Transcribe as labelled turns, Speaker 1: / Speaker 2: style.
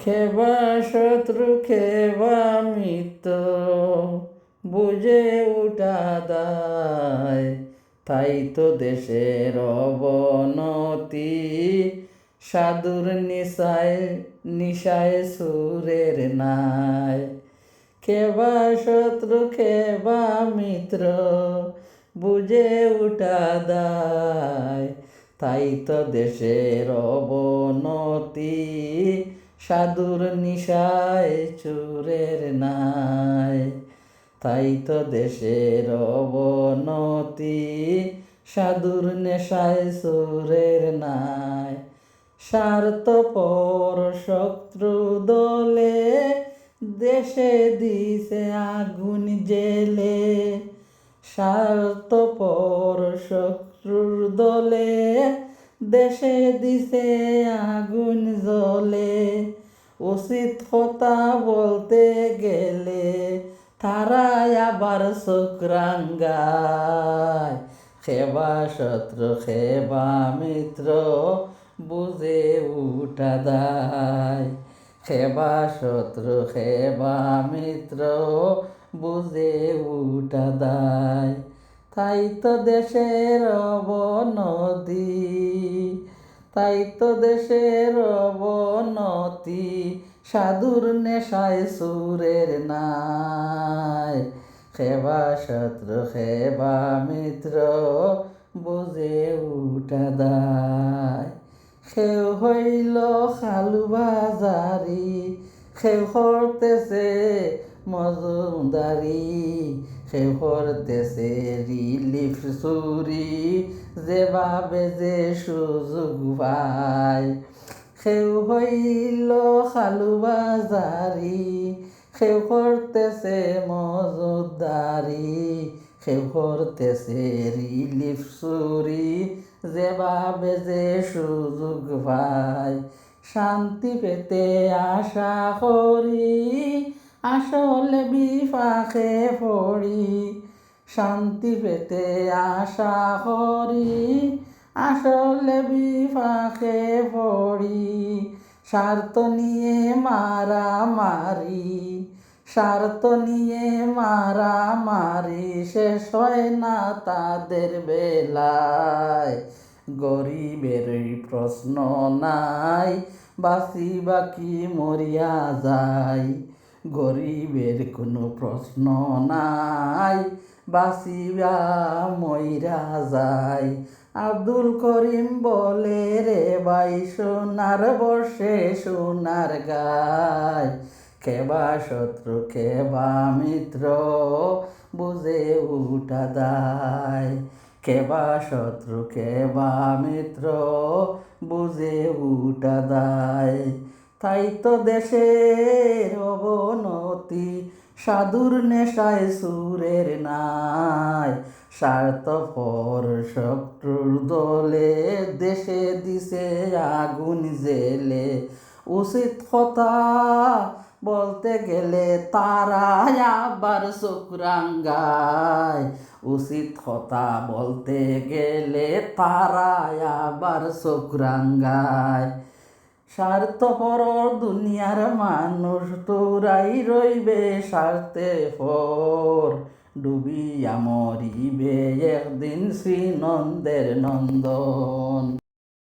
Speaker 1: খেবা শত্রু খেবা মিত্র বুঝে উঠা দায়, তাই তো দেশের অবনতি সাধুর নিশায় সুরের নাই। খেবা শত্রু খেবা মিত্র বুঝে উঠা দায়, তাই তো দেশের অবনতি সাধুর নিশায় চুরের নাই। তাই তো দেশের অবনতি সাধুর নেশায় সুরের নাই। স্বার্থপর শত্রু দলে দেশে দিছে আগুন জেলে, স্বার্থপর শত্রুর দলে দেশে দিছে আগুন জ্বলে। উচিত কথা বলতে গেলে তারা আবার চোখ রাঙ্গায়। খেবা শত্রু খেবা মিত্র বুঝে উঠা দায়, খেবা শত্রু খেবা মিত্র বুঝে উঠা দায়। তাই তো দেশের অবনতি, তাই তো দেশের অবনতি সাধুর নেশায় সুরের নাই। খেবা শত্রু খেবা মিত্র বুঝে উঠা দায়। সেও হইল খালু বাজারি, সেও করতেছে মজুমদারি, সেও করতেছে রিলিফ চুরি, যেভাবে যে সুযোগ পায়। সেও হইল খালু বাজারি, সেও করতেছে মজুমদারি, সেও করতেছে রিলিফ চুরি, যেভাবে যে সুযোগ পায়। শান্তি পেতে আশা করি আসলে বিপাকে পড়ি, শান্তি পেতে আশা করি আসলে বিপাকে পড়ি। স্বার্থ নিয়ে মারামারি, স্বার্থ নিয়ে মারামারি শেষ হয় না তাদের বেলায়। গরিবের প্রশ্ন নাই, বাঁচি বাকি মরিয়া যায়। গরিবের কোনো প্রশ্ন নাই, বাঁচিবা মইরা যায়। আব্দুল করিম বলে রে ভাই সোনার বর্ষে সোনার গায়। খেবা শত্রু খেবা মিত্র বুঝে উঠা দায়, খেবা শত্রু খেবা মিত্র বুঝে উঠা দায়। তাই তো দেশের অবনতি সাধুর নেশায় সুরের নাই। স্বার্থপর শত্রুর দলে দেশে দিছে আগুন জেলে। উচিত কথা বলতে গেলে তারা আবার চোখ রাঙ্গায়, উচিত কথা বলতে গেলে তারা আবার চোখ রাঙ্গায়। স্বার্থপর দুনিয়ার মানুষ তোরাই রইবে স্বার্থে পর, ডুবিয়া মরিবে একদিন শ্রীনন্দের নন্দন।